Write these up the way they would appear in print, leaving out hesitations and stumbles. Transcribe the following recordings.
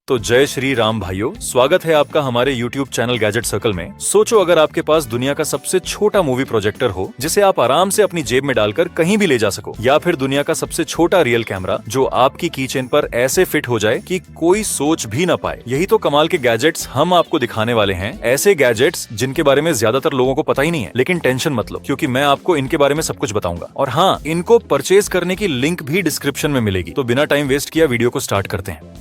तो जय श्री राम भाइयों, स्वागत है आपका हमारे YouTube चैनल गैजेट सर्कल में। सोचो अगर आपके पास दुनिया का सबसे छोटा मूवी प्रोजेक्टर हो जिसे आप आराम से अपनी जेब में डालकर कहीं भी ले जा सको, या फिर दुनिया का सबसे छोटा रियल कैमरा जो आपकी कीचेन पर ऐसे फिट हो जाए कि कोई सोच भी न पाए। यही तो कमाल के गैजेट्स हम आपको दिखाने वाले हैं, ऐसे गैजेट्स जिनके बारे में ज्यादातर लोगों को पता ही नहीं है। लेकिन टेंशन मत लो, क्योंकि मैं आपको इनके बारे में सब कुछ बताऊंगा। और हाँ, इनको परचेज करने की लिंक भी डिस्क्रिप्शन में मिलेगी। तो बिना टाइम वेस्ट किया वीडियो को स्टार्ट करते हैं।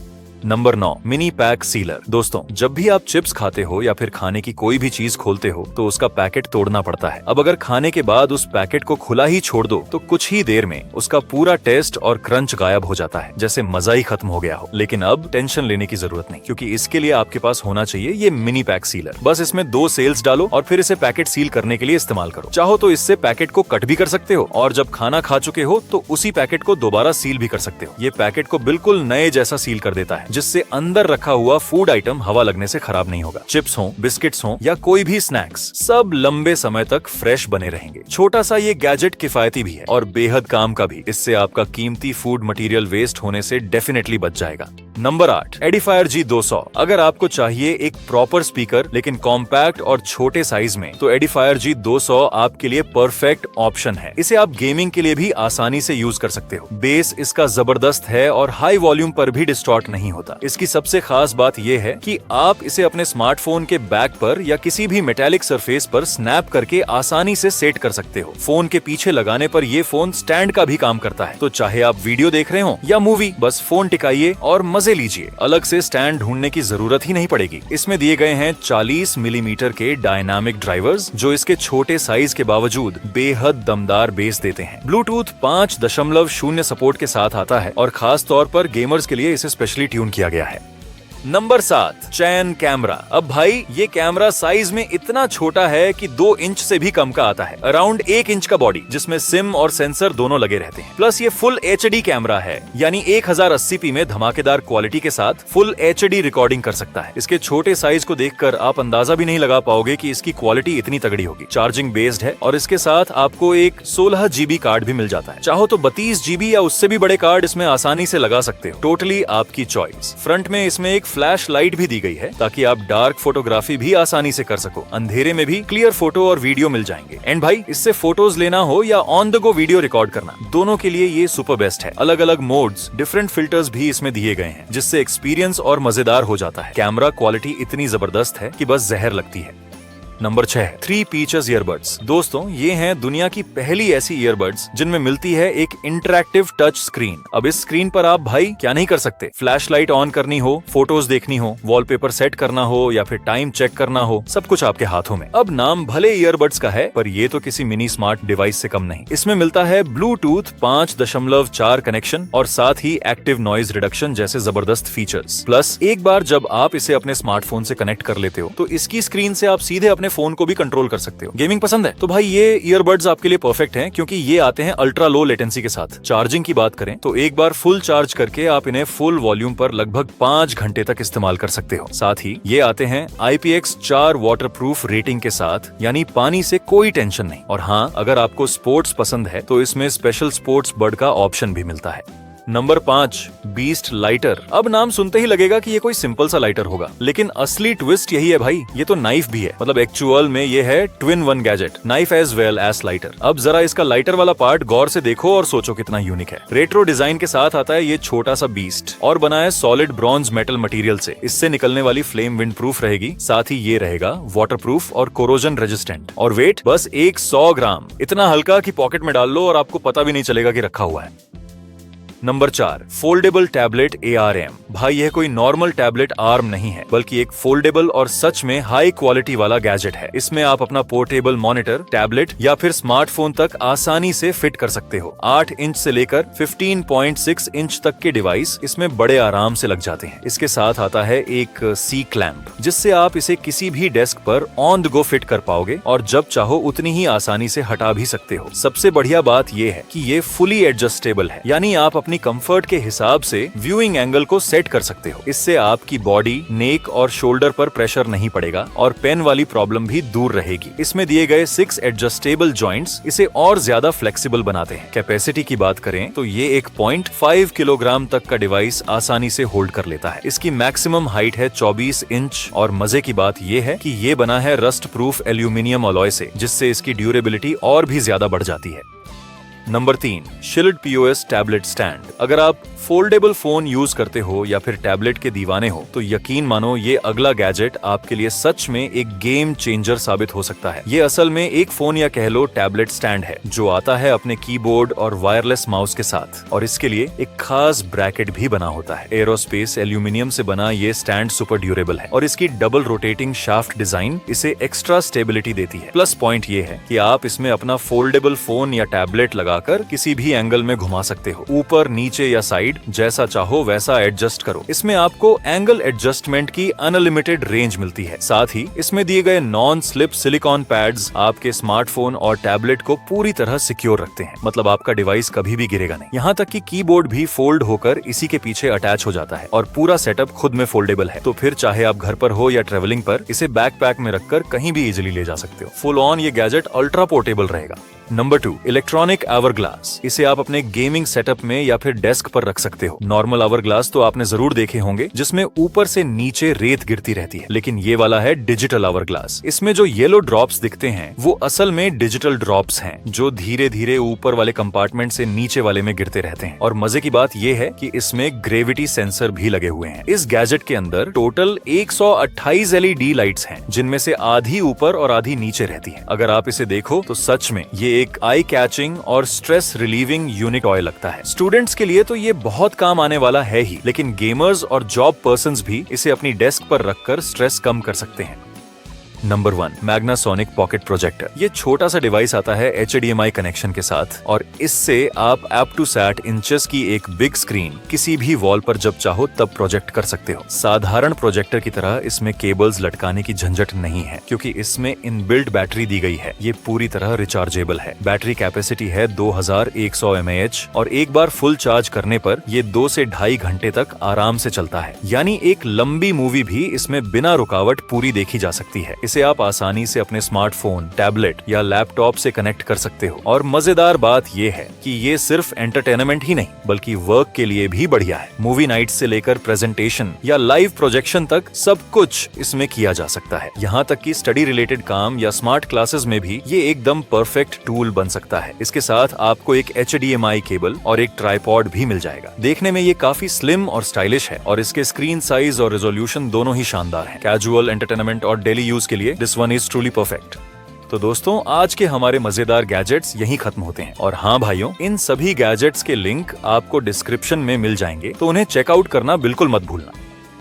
Number 9, mini pack sealer. दोस्तों, जब भी आप चिप्स खाते हो या फिर खाने की कोई भी चीज खोलते हो तो उसका पैकेट तोड़ना पड़ता है। अब अगर खाने के बाद उस पैकेट को खुला ही छोड़ दो तो कुछ ही देर में उसका पूरा टेस्ट और क्रंच गायब हो जाता है, जैसे मजा ही खत्म हो गया हो। लेकिन अब टेंशन लेने की जरूरत नहीं, क्योंकि इसके लिए आपके पास होना चाहिए ये मिनी पैक सीलर। बस इसमें 2 सेल्स डालो और फिर इसे पैकेट सील करने के लिए इस्तेमाल करो। चाहो तो इससे पैकेट को कट भी कर सकते हो, और जब खाना खा चुके हो तो उसी पैकेट को दोबारा सील भी कर सकते हो। ये पैकेट को बिल्कुल नए जैसा सील कर देता है, जिससे अंदर रखा हुआ फूड आइटम हवा लगने से खराब नहीं होगा। चिप्स हो, बिस्किट्स हो या कोई भी स्नैक्स, सब लंबे समय तक फ्रेश बने रहेंगे। छोटा सा ये गैजेट किफायती भी है और बेहद काम का भी। इससे आपका कीमती फूड मटेरियल वेस्ट होने से डेफिनेटली बच जाएगा। Number 8, edifier G200। अगर आपको चाहिए एक प्रॉपर स्पीकर लेकिन कॉम्पैक्ट और छोटे साइज में, तो एडिफायर G200 आपके लिए परफेक्ट ऑप्शन है। इसे आप गेमिंग के लिए भी आसानी से यूज कर सकते हो। बेस इसका जबरदस्त है और हाई वॉल्यूम पर भी डिस्टॉर्ट नहीं होता। इसकी सबसे खास बात यह है कि आप इसे अपने स्मार्टफोन के बैक पर या किसी भी मेटेलिक सरफेस पर स्नैप करके आसानी से सेट कर सकते हो। फोन के पीछे लगाने पर यह फोन स्टैंड का भी काम करता है। तो चाहे आप वीडियो देख रहे हो या मूवी, बस फोन टिकाइए और मजे लीजिए। अलग से स्टैंड ढूंढने की जरूरत ही नहीं पड़ेगी। इसमें दिए गए हैं 40 मिलीमीटर के डायनामिक ड्राइवर्स, जो इसके छोटे साइज के बावजूद बेहद दमदार बेस देते हैं। ब्लूटूथ 5.0 सपोर्ट के साथ आता है और खास तौर पर गेमर्स के लिए इसे स्पेशली ट्यून किया गया है। नंबर 7, चैन कैमरा। अब भाई, ये कैमरा साइज में इतना छोटा है कि 2 इंच से भी कम का आता है। अराउंड 1 इंच का बॉडी, जिसमें सिम और सेंसर दोनों लगे रहते हैं। प्लस ये फुल HD कैमरा है, यानी 1080p में धमाकेदार क्वालिटी के साथ फुल HD रिकॉर्डिंग कर सकता है। इसके छोटे साइज को देखकर आप अंदाजा भी नहीं लगा पाओगे कि इसकी क्वालिटी इतनी तगड़ी होगी। चार्जिंग बेस्ड है और इसके साथ आपको एक 16 GB कार्ड भी मिल जाता है। चाहो तो 32 GB या उससे भी बड़े कार्ड इसमें आसानी से लगा सकते हो। टोटली आपकी चॉइस। फ्रंट में इसमें एक फ्लैश लाइट भी दी गई है, ताकि आप डार्क फोटोग्राफी भी आसानी से कर सको। अंधेरे में भी क्लियर फोटो और वीडियो मिल जाएंगे। एंड भाई, इससे फोटोज लेना हो या on the go video record करना, दोनों के लिए ये सुपर बेस्ट है। अलग अलग मोड्स, डिफरेंट फिल्टर्स भी इसमें दिए गए हैं, जिससे एक्सपीरियंस और मजेदार हो जाता है। कैमरा क्वालिटी इतनी जबरदस्त है कि बस जहर लगती है। Number 6, 3 peaches earbuds. दोस्तों, ये हैं दुनिया की पहली ऐसी ईयरबड्स जिनमें मिलती है एक इंटरैक्टिव टच स्क्रीन। अब इस स्क्रीन पर आप भाई क्या नहीं कर सकते। फ्लैश लाइट ऑन करनी हो, फोटोज देखनी हो, वॉलपेपर सेट करना हो या फिर टाइम चेक करना हो, सब कुछ आपके हाथों में। अब नाम भले ईयरबड्स का है, पर ये तो किसी मिनी स्मार्ट डिवाइस से कम नहीं। इसमें मिलता है ब्लूटूथ 5.4 कनेक्शन और साथ ही एक्टिव नॉइज रिडक्शन जैसे जबरदस्त फीचर्स। प्लस एक बार जब आप इसे अपने स्मार्टफोन से कनेक्ट कर लेते हो तो इसकी स्क्रीन से आप सीधे अपने फोन को भी कंट्रोल कर सकते हो। गेमिंग पसंद है तो भाई ये ईयरबड्स आपके लिए परफेक्ट हैं, क्योंकि ये आते हैं अल्ट्रा लो लेटेंसी के साथ। चार्जिंग की बात करें तो एक बार फुल चार्ज करके आप इन्हें फुल वॉल्यूम पर लगभग 5 घंटे तक इस्तेमाल कर सकते हो। साथ ही ये आते हैं IPX4 वाटरप्रूफ रेटिंग के साथ, यानी पानी से कोई टेंशन नहीं। और हाँ, अगर आपको स्पोर्ट्स पसंद है तो इसमें स्पेशल स्पोर्ट्स बड का ऑप्शन भी मिलता है। Number 5, beast lighter. अब नाम सुनते ही लगेगा कि ये कोई सिंपल सा लाइटर होगा, लेकिन असली ट्विस्ट यही है भाई, ये तो नाइफ भी है। मतलब एक्चुअल में ये है twin one gadget, knife as well as lighter. अब जरा इसका लाइटर वाला पार्ट गौर से देखो और सोचो कितना यूनिक है। रेट्रो डिजाइन के साथ आता है ये छोटा सा बीस्ट, और बना है सॉलिड ब्रॉन्ज मेटल मटेरियल से। इससे निकलने वाली फ्लेम विंड प्रूफ रहेगी। साथ ही ये रहेगा वाटर प्रूफ और कोरोजन रेजिस्टेंट। और वेट बस 100 ग्राम। इतना हल्का कि पॉकेट में डाल लो और आपको पता भी नहीं चलेगा कि रखा हुआ है। Number 4, foldable tablet ARM। भाई, यह कोई नॉर्मल टैबलेट आर्म नहीं है, बल्कि एक फोल्डेबल और सच में हाई क्वालिटी वाला गैजेट है। इसमें आप अपना पोर्टेबल मॉनिटर, टैबलेट या फिर स्मार्टफोन तक आसानी से फिट कर सकते हो। 8 इंच से लेकर 15.6 इंच तक के डिवाइस इसमें बड़े आराम से लग जाते हैं। इसके साथ आता है एक सी क्लैंप, जिससे आप इसे किसी भी डेस्क पर ऑन द गो फिट कर पाओगे और जब चाहो उतनी ही आसानी से हटा भी सकते हो। सबसे बढ़िया बात यह है कि ये फुली एडजस्टेबल है, यानी आप अपनी अपनी कंफर्ट के हिसाब से व्यूइंग एंगल को सेट कर सकते हो। इससे आपकी बॉडी, नेक और शोल्डर पर प्रेशर नहीं पड़ेगा और पेन वाली प्रॉब्लम भी दूर रहेगी। इसमें दिए गए 6 एडजस्टेबल जॉइंट्स इसे और ज्यादा फ्लेक्सिबल बनाते हैं। कैपेसिटी की बात करें तो ये 1.5 किलोग्राम तक का डिवाइस आसानी से होल्ड कर लेता है। इसकी मैक्सिमम हाइट है 24 इंच और मजे की बात ये है कि ये बना है रस्ट प्रूफ एल्यूमिनियम अलॉय से, जिससे इसकी ड्यूरेबिलिटी और भी ज्यादा बढ़ जाती है। Number 3, shield POS tablet stand. अगर आप फोल्डेबल फोन यूज करते हो या फिर टैबलेट के दीवाने हो तो यकीन मानो ये अगला गैजेट आपके लिए सच में एक गेम चेंजर साबित हो सकता है। ये असल में एक फोन या कह लो टैबलेट स्टैंड है जो आता है अपने कीबोर्ड और वायरलेस माउस के साथ, और इसके लिए एक खास ब्रैकेट भी बना होता है। एरोस्पेस एल्यूमिनियम से बना ये स्टैंड सुपर ड्यूरेबल है और इसकी डबल रोटेटिंग शाफ्ट डिजाइन इसे एक्स्ट्रा स्टेबिलिटी देती है। प्लस पॉइंट ये है कि आप इसमें अपना फोल्डेबल फोन या टैबलेट लगाकर किसी भी एंगल में घुमा सकते हो। ऊपर, नीचे या साइड जैसा चाहो वैसा एडजस्ट करो। इसमें आपको एंगल एडजस्टमेंट की अनलिमिटेड रेंज मिलती है। साथ ही इसमें दिए गए नॉन स्लिप सिलिकॉन पैड्स आपके स्मार्टफोन और टैबलेट को पूरी तरह सिक्योर रखते हैं। मतलब आपका डिवाइस कभी भी गिरेगा नहीं। यहाँ तक कि कीबोर्ड भी फोल्ड होकर इसी के पीछे अटैच हो जाता है और पूरा सेटअप खुद में फोल्डेबल है। तो फिर चाहे आप घर पर हो या ट्रेवलिंग पर, इसे बैकपैक में रखकर कहीं भी इजिली ले जा सकते हो। फुल ऑन ये गैजेट अल्ट्रा पोर्टेबल रहेगा। Number 2, electronic hour glass. इसे आप अपने गेमिंग सेटअप में या फिर डेस्क पर रख सकते हो। नॉर्मल आवर ग्लास तो आपने जरूर देखे होंगे जिसमें ऊपर से नीचे रेत गिरती रहती है, लेकिन ये वाला है डिजिटल आवर ग्लास। इसमें जो येलो ड्रॉप्स दिखते हैं वो असल में डिजिटल ड्रॉप्स हैं जो धीरे धीरे ऊपर वाले कंपार्टमेंट से नीचे वाले में गिरते रहते हैं। और मजे की बात ये है कि इसमें ग्रेविटी सेंसर भी लगे हुए हैं। इस गैजेट के अंदर टोटल 128 LED लाइट्स हैं, जिनमें से आधी ऊपर और आधी नीचे रहती है। अगर आप इसे देखो तो सच में ये एक आई कैचिंग और स्ट्रेस रिलीविंग यूनिट टॉय लगता है। स्टूडेंट्स के लिए तो ये बहुत काम आने वाला है ही, लेकिन गेमर्स और जॉब पर्सन्स भी इसे अपनी डेस्क पर रखकर स्ट्रेस कम कर सकते हैं। Number 1, Magnasonic pocket projector. ये छोटा सा डिवाइस आता है HDMI कनेक्शन के साथ और इससे आप अप टू 60 इंचेस की एक बिग स्क्रीन किसी भी वॉल पर जब चाहो तब प्रोजेक्ट कर सकते हो। साधारण प्रोजेक्टर की तरह इसमें केबल्स लटकाने की झंझट नहीं है, क्योंकि इसमें इनबिल्ट बैटरी दी गई है। ये पूरी तरह रिचार्जेबल है। बैटरी कैपेसिटी है 2100 mAh और एक बार फुल चार्ज करने पर ये 2 से 2.5 घंटे तक आराम से चलता है। यानी एक लंबी मूवी भी इसमें बिना रुकावट पूरी देखी जा सकती है। इसे आप आसानी से अपने स्मार्टफोन, टैबलेट या लैपटॉप से कनेक्ट कर सकते हो। और मजेदार बात ये है कि ये सिर्फ एंटरटेनमेंट ही नहीं बल्कि वर्क के लिए भी बढ़िया है। मूवी नाइट से लेकर प्रेजेंटेशन या लाइव प्रोजेक्शन तक सब कुछ इसमें किया जा सकता है। यहाँ तक कि स्टडी रिलेटेड काम या स्मार्ट क्लासेस में भी ये एकदम परफेक्ट टूल बन सकता है। इसके साथ आपको एक HDMI केबल और एक ट्राइपॉड भी मिल जाएगा। देखने में ये काफी स्लिम और स्टाइलिश है और इसके स्क्रीन साइज और रेजोल्यूशन दोनों ही शानदार हैं। कैजुअल, एंटरटेनमेंट और डेली यूज के लिए this one is truly perfect. तो दोस्तों, आज के हमारे मजेदार गैजेट्स यहीं खत्म होते हैं। और हाँ भाइयों, इन सभी गैजेट्स के लिंक आपको डिस्क्रिप्शन में मिल जाएंगे, तो उन्हें चेकआउट करना बिल्कुल मत भूलना।